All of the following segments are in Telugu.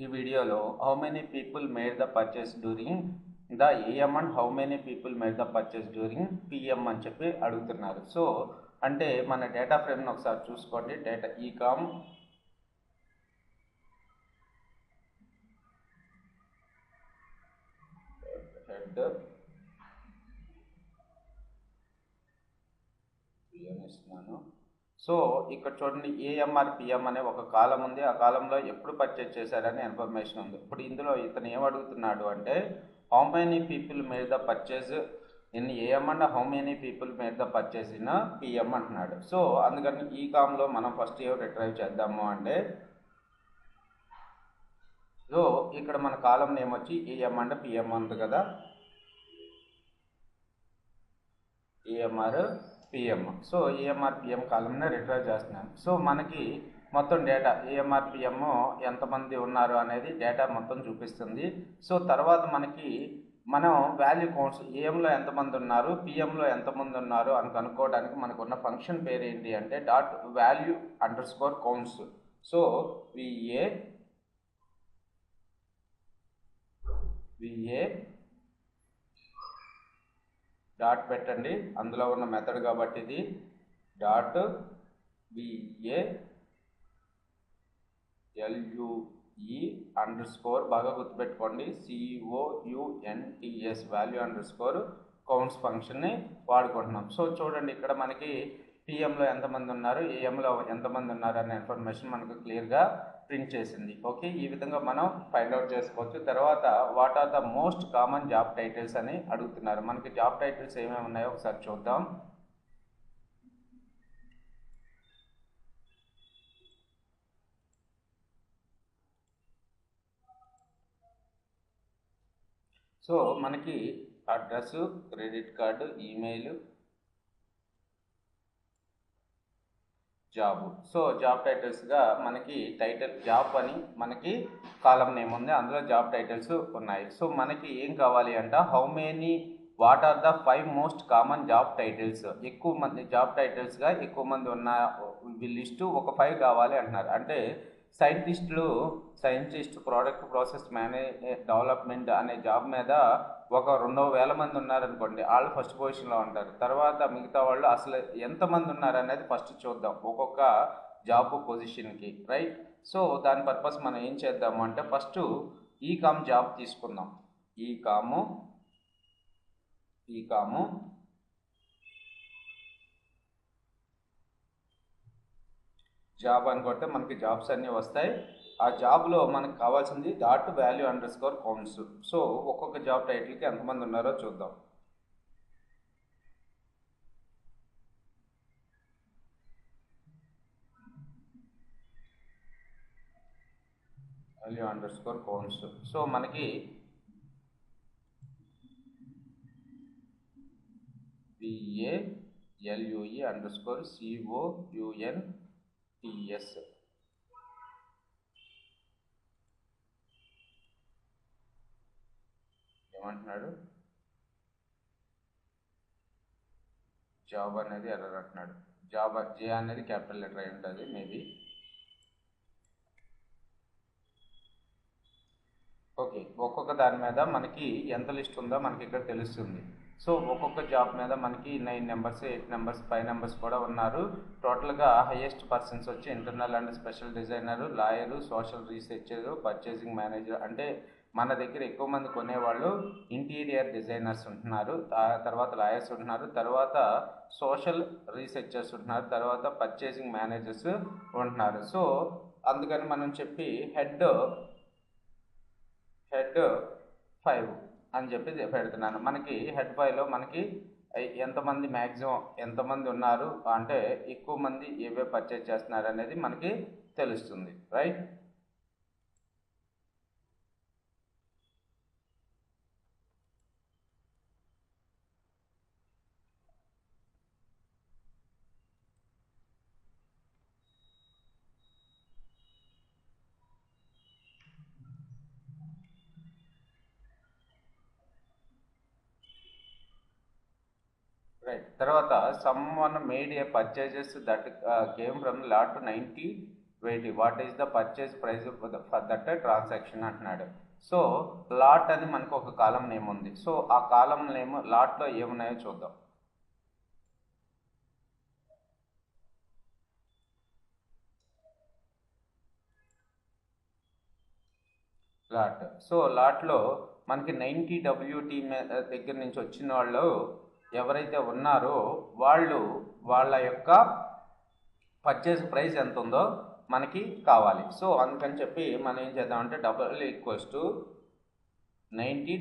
ఈ వీడియోలో how many people made the purchase during the AM and how many people made the purchase during PM అని చెప్పి అడుగుతున్నారు. సో అంటే మన డేటా ఫ్రేమ్ని ఒకసారి చూసుకోండి. డేటా ఈకామ్ హెడ్ పిఎం ఇస్తున్నాను. సో ఇక్కడ చూడండి, ఏఎంఆర్ పిఎం అనే ఒక కాలం ఉంది. ఆ కాలంలో ఎప్పుడు పర్చేజ్ చేశారనే ఇన్ఫర్మేషన్ ఉంది. ఇప్పుడు ఇందులో ఇతను ఏమడుగుతున్నాడు అంటే how many people made the purchase in AM and how many people made the purchase in PM అంటున్నాడు. సో అందుకని ఈ కామ్లో మనం ఫస్ట్ ఏం రిట్రైవ్ చేద్దాము అంటే, సో ఇక్కడ మన కాలం నేమ్ వచ్చి ఏఎం అండ్ పిఎం ఉంది కదా, AM or PM. So AM or PM కాలంని రిట్రైవ్ చేస్తున్నాను. సో మనకి మొత్తం డేటా ఏఎంఆర్ పిఎం ఎంతమంది ఉన్నారు అనేది డేటా మొత్తం చూపిస్తుంది. సో తర్వాత మనం వాల్యూ కౌంట్స్ ఏఎంలో ఎంతమంది ఉన్నారు, పిఎంలో ఎంతమంది ఉన్నారు అని కనుక్కోవడానికి మనకున్న ఫంక్షన్ పేరు ఏంటి అంటే dot value under score counts. So VA dot పెట్టండి, అందులో ఉన్న మెథడ్ కాబట్టి ఇది డాట్ విఏ ఎల్యుఈ అండర్ స్కోర్, బాగా గుర్తుపెట్టుకోండి, COUNTS value under score counts ఫంక్షన్ని వాడుకుంటున్నాం. సో చూడండి, ఇక్కడ మనకి పిఎంలో ఎంతమంది ఉన్నారు, ఏఎంలో ఎంతమంది ఉన్నారు అనే ఇన్ఫర్మేషన్ మనకు క్లియర్గా ప్రింట్ చేసింది. ఓకే, ఈ విధంగా మనం ఫైండ్ అవుట్ చేసుకోవచ్చు. తర్వాత what are the most common job titles అని అడుగుతున్నారు. మనకి జాబ్ టైటిల్స్ ఏమేమి ఉన్నాయో ఒకసారి చూద్దాం. సో మనకి address, credit card, email, job. So job టైటిల్స్గా మనకి టైటిల్ జాబ్ అని మనకి కాలం నేమ్ ఉంది, అందులో జాబ్ టైటిల్స్ ఉన్నాయి. సో మనకి ఏం కావాలి అంటే what are the 5 most common job titles, ఎక్కువ మంది జాబ్ టైటిల్స్గా ఎక్కువ మంది ఉన్న లిస్టు ఒక 5 కావాలి అంటున్నారు. అంటే సైంటిస్ట్, ప్రోడక్ట్ ప్రాసెస్ డెవలప్మెంట్ అనే జాబ్ మీద ఒక 2,000 మంది ఉన్నారనుకోండి, వాళ్ళు ఫస్ట్ పొజిషన్లో ఉంటారు. తర్వాత మిగతా వాళ్ళు అసలు ఎంతమంది ఉన్నారు అనేది ఫస్ట్ చూద్దాం ఒక్కొక్క జాబ్ పొజిషన్కి, రైట్. సో దాని పర్పస్ మనం ఏం చేద్దాము అంటే ఫస్ట్ ఈకామ్ జాబ్ తీసుకుందాం. ఈకాము జాబ్ అని కొడితే మనకి జాబ్స్ అన్నీ వస్తాయి. ఆ జాబ్లో మనకు కావాల్సింది dot value under score counts. So ఒక్కొక్క జాబ్ టైటిల్కి ఎంతమంది ఉన్నారో చూద్దాం. Value under score counts. So మనకి VALUE అండర్ స్కోర్ COUNTS. ఏమంటున్నాడు, జాబ్ అనేది ఎర్రర్ అంటున్నాడు. జాబ్ జే అనేది క్యాపిటల్ లెటర్ అయి ఉంటుంది మేబీ. ఓకే, ఒక్కొక్క దాని మీద మనకి ఎంత లిస్ట్ ఉందో మనకి ఇక్కడ తెలుస్తుంది. సో ఒక్కొక్క జాబ్ మీద మనకి 9 నెంబర్స్, 8 నెంబర్స్, 5 నెంబర్స్ కూడా ఉన్నారు. టోటల్గా హైయెస్ట్ పర్సన్స్ వచ్చి internal and special designer, lawyer, social researcher, purchasing manager. అంటే మన దగ్గర ఎక్కువ మంది కొనేవాళ్ళు ఇంటీరియర్ డిజైనర్స్ ఉంటున్నారు, తర్వాత లాయర్స్ ఉంటున్నారు, తర్వాత సోషల్ రీసెర్చర్స్ ఉంటున్నారు, తర్వాత పర్చేసింగ్ మేనేజర్స్ ఉంటున్నారు. సో అందుకని మనం చెప్పి హెడ్ 5 అని చెప్పి పెడుతున్నాను. మనకి హెడ్ 5లో మనకి ఎంతమంది మ్యాక్సిమం ఎంతమంది ఉన్నారు అంటే ఎక్కువ మంది ఏవే పర్చేజ్ చేస్తున్నారు అనేది మనకి తెలుస్తుంది, రైట్. తర్వాత someone made a purchases that came from lot 90 wait what is the purchase price for that transaction అంటున్నాడు. సో లాట్ అని మనకు ఒక కాలం నేమ్ ఉంది. సో ఆ కాలం నేమ్ లాట్లో ఏమున్నాయో చూద్దాం. లాట్. సో లాట్లో మనకి 90 WT దగ్గర నుంచి వచ్చిన వాళ్ళు ఎవరైతే ఉన్నారో వాళ్ళ యొక్క పర్చేస్ ప్రైస్ ఎంత ఉందో మనకి కావాలి. సో అందుకని చెప్పి మనం ఏం చేద్దామంటే $90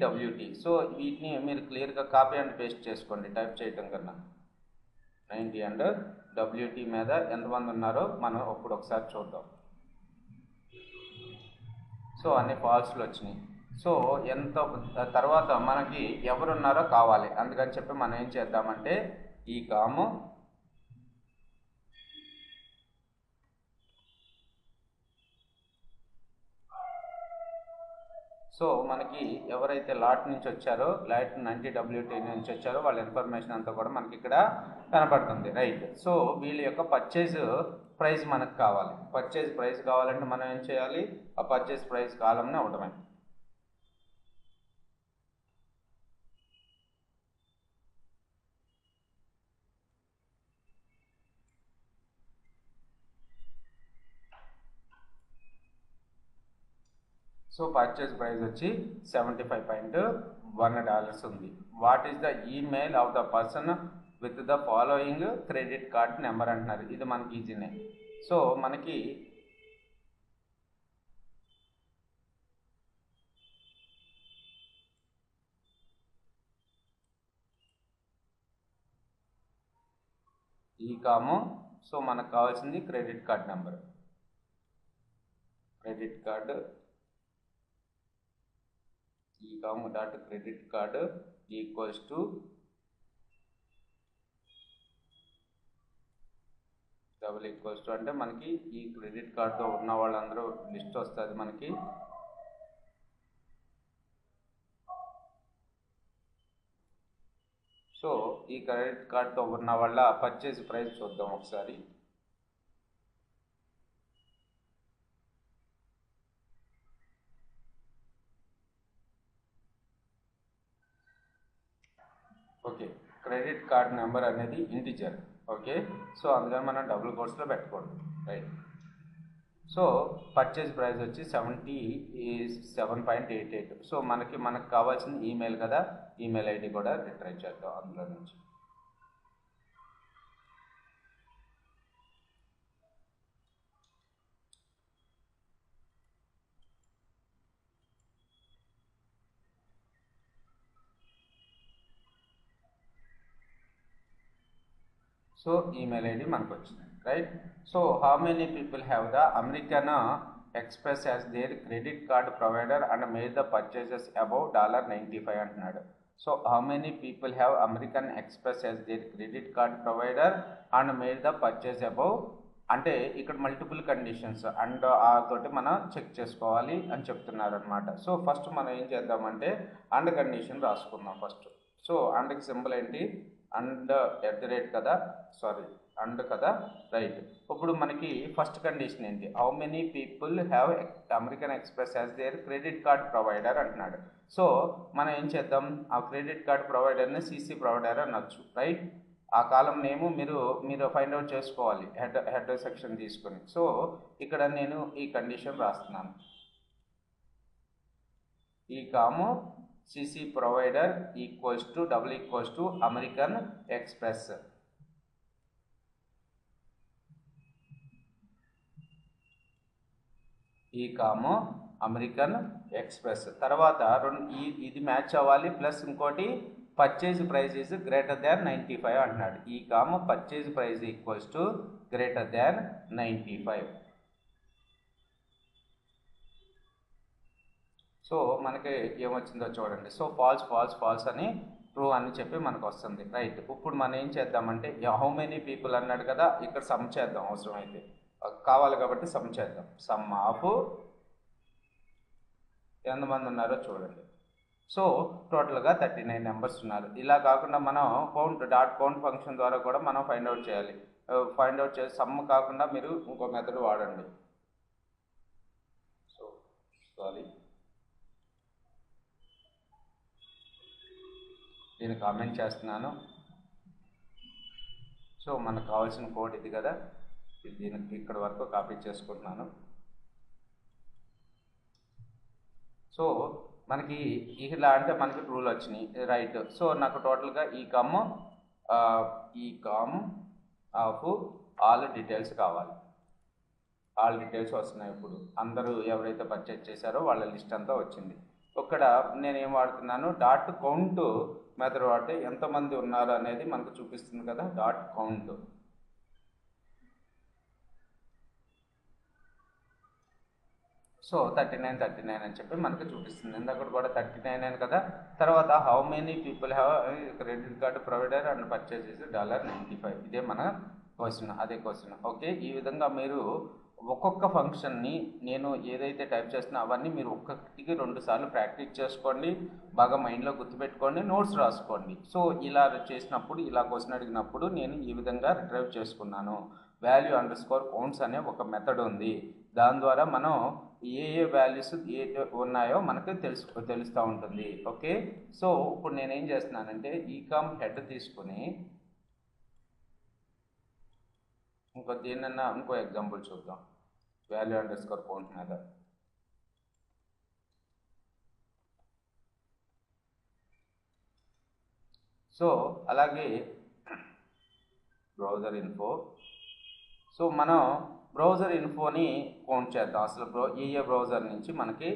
WT. సో వీటిని మీరు క్లియర్గా కాపీ అండ్ పేస్ట్ చేసుకోండి టైప్ చేయటం కన్నా. 90 అండ్ WT మీద ఎంతమంది ఉన్నారో మనం ఇప్పుడు ఒకసారి చూద్దాం. సో అన్ని ఫాల్స్లు వచ్చినాయి. సో ఎంత తర్వాత మనకి ఎవరున్నారో కావాలి. అందుకని చెప్పి మనం ఏం చేద్దామంటే ఈ కాము సో మనకి ఎవరైతే లాట్ నుంచి వచ్చారో లాట్ 90 WT నుంచి వచ్చారో వాళ్ళ ఇన్ఫర్మేషన్ అంతా కూడా మనకి ఇక్కడ కనపడుతుంది. రైట్. సో వీళ్ళ యొక్క పర్చేజ్ ప్రైస్ మనకు కావాలి. పర్చేజ్ ప్రైస్ కావాలంటే మనం ఏం చేయాలి? ఆ పర్చేజ్ ప్రైస్ కాలంని అవడమే. సో పర్చేజ్ ప్రైస్ వచ్చి $75.1 ఉంది. What is the email of the person with the following credit card number అంటున్నారు. ఇది మనకి ఈజీనే. సో మనకి ఈ కాము సో మనకు కావాల్సింది credit card number. Credit card ఈ కాము dot credit card equals to double equals to అంటే మనకి ఈ క్రెడిట్ కార్డుతో ఉన్న వాళ్ళందరూ లిస్ట్ వస్తుంది మనకి. సో ఈ క్రెడిట్ కార్డుతో ఉన్న వాళ్ళ పర్చేజ్ ప్రైస్ చూద్దాం ఒకసారి. ఓకే, క్రెడిట్ కార్డ్ నెంబర్ అనేది ఇంటిజర్. ఓకే, సో అందుకని మనం డబుల్ కోట్స్లో పెట్టుకోండి. రైట్. సో పర్చేజ్ ప్రైస్ వచ్చి 77.88. సో మనకు కావాల్సిన ఈమెయిల్ కదా, ఈమెయిల్ ఐడి కూడా రిట్రైవ్ చేద్దాం అందులో నుంచి. సో ఈమెయిల్ ఐడి మనకు వచ్చింది. Right. So how many people have the American Express as their credit card provider and made the purchases above $95 అంటున్నాడు. So how many people have American Express as their credit card provider and made the purchase above అంటే ఇక్కడ మల్టిపుల్ కండిషన్స్ అండ్ తోటి మనం చెక్ చేసుకోవాలి అని చెప్తున్నారు అనమాట. సో ఫస్ట్ మనం ఏం చేద్దామంటే అండ్ కండిషన్ రాసుకుందాం ఫస్ట్. సో అండ్కి సింబల్ ఏంటి? అండ్ @ కదా, సారీ అండ్ కదా. రైట్. ఇప్పుడు మనకి ఫస్ట్ కండిషన్ ఏంటి? How many people have American Express as their credit card provider అంటున్నాడు. సో మనం ఏం చేద్దాం? ఆ క్రెడిట్ కార్డ్ ప్రొవైడర్ని సిసి ప్రొవైడర్ అనొచ్చు. రైట్. ఆ కాలం నేము మీరు ఫైండ్ అవుట్ చేసుకోవాలి హెడ్ సెక్షన్ తీసుకొని. సో ఇక్కడ నేను ఈ కండిషన్ రాస్తున్నాను. ఈ column CC provider equals to double equals to American express. ఈ కాము అమెరికన్ ఎక్స్ప్రెస్. తర్వాత ఇది మ్యాచ్ అవ్వాలి. ప్లస్ ఇంకోటి purchase price is greater than 95 అంటున్నాడు. ఈ కాము purchase price equals to greater than 95. So మనకి ఏమొచ్చిందో చూడండి. సో ఫాల్స్ అని ట్రూ అని చెప్పి మనకు వస్తుంది. రైట్. ఇప్పుడు మనం ఏం చేద్దామంటే హౌ మెనీ పీపుల్ అన్నాడు కదా, ఇక్కడ సమ్ చేద్దాం. అవసరం అయితే కావాలి కాబట్టి సమ్ చేద్దాం. సమ్ ఆఫ్ ఎంతమంది ఉన్నారో చూడండి. సో టోటల్గా 39 మెంబర్స్ ఉన్నారు. ఇలా కాకుండా మనం కౌంట్ ఫంక్షన్ ద్వారా కూడా మనం ఫైండ్ అవుట్ చేయాలి. ఫైండ్ అవుట్ చేసి సమ్ కాకుండా మీరు ఇంకో మెథడ్ వాడండి. దీన్ని కామెంట్ చేస్తున్నాను. సో మనకు కావాల్సిన కోడ్ ఇది కదా, దీనికి ఇక్కడ వరకు కాపీ చేసుకుంటున్నాను. సో మనకి ఇలా అంటే మనకి రూల్ వచ్చినాయి, రైట్. సో నాకు టోటల్గా ఈ కామ్ ఆఫ్ ఆల్ డీటెయిల్స్ కావాలి. ఆల్ డీటెయిల్స్ వస్తున్నాయి. ఇప్పుడు అందరూ ఎవరైతే పర్చేజ్ చేశారో వాళ్ళ లిస్ట్ అంతా వచ్చింది. ఇక్కడ నేను ఏం వాడుతున్నాను, డాట్ కౌంట్ మెథడ్ వాడితే ఎంతమంది ఉన్నారు అనేది మనకు చూపిస్తుంది కదా, డాట్ కౌంట్. సో 39 అని చెప్పి మనకు చూపిస్తుంది. ఇందాక కూడా 39 అని కదా. తర్వాత how many people have credit card provider and purchase చేసి $95. ఇదే మన క్వశ్చన్, అదే క్వశ్చన్. ఓకే, ఈ విధంగా మీరు ఒక్కొక్క ఫంక్షన్ని నేను ఏదైతే టైప్ చేస్తున్నా అవన్నీ మీరు ఒక్కొక్కటికి 2 సార్లు ప్రాక్టీస్ చేసుకోండి, బాగా మైండ్లో గుర్తుపెట్టుకోండి, నోట్స్ రాసుకోండి. సో ఇలా చేసినప్పుడు, ఇలా క్వశ్చన్ అడిగినప్పుడు నేను ఈ విధంగా రిట్రైవ్ చేసుకున్నాను. వాల్యూ అండర్స్కోర్ కౌంట్స్ అనే ఒక మెథడ్ ఉంది. దాని ద్వారా మనం ఏ వాల్యూస్ ఉన్నాయో మనకు తెలుస్తూ ఉంటుంది. ఓకే, సో ఇప్పుడు నేనేం చేస్తున్నానంటే ఈకామ్ హెడ్ తీసుకుని ఇంకో ఎగ్జాంపుల్ చూద్దాం. వాల్యూ అండర్స్కోర్ కౌంట్ మీద సో అలాగే బ్రౌజర్ ఇన్ఫో. సో మనం బ్రౌజర్ ఇన్ఫోని కౌంట్ చేద్దాం. అసలు ఏ బ్రౌజర్ నుంచి మనకి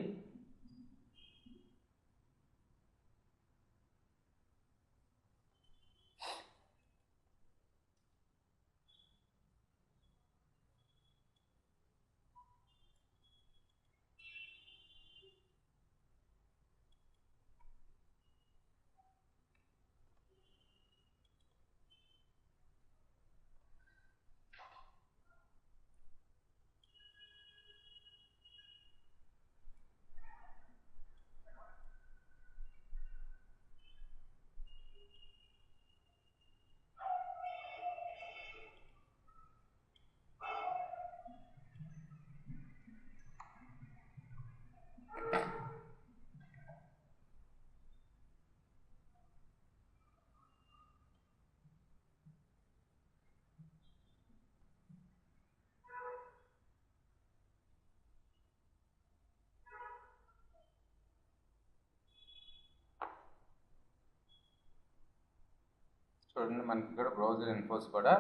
చూడండి, మనకి ఇక్కడ బ్రౌజర్ ఇన్ఫోస్ కూడా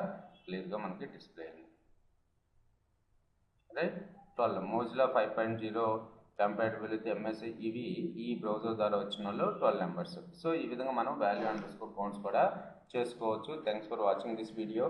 క్లియర్గా మనకి డిస్ప్లే అయింది. Right, 12 మోజిలా 5.0 compatible with MS. ఇవి ఈ బ్రౌజర్ ద్వారా వచ్చిన వాళ్ళు 12 నెంబర్స్. సో ఈ విధంగా మనం వాల్యూ అండర్స్కోర్ కౌంట్స్ కూడా చేసుకోవచ్చు. Thanks for watching this video.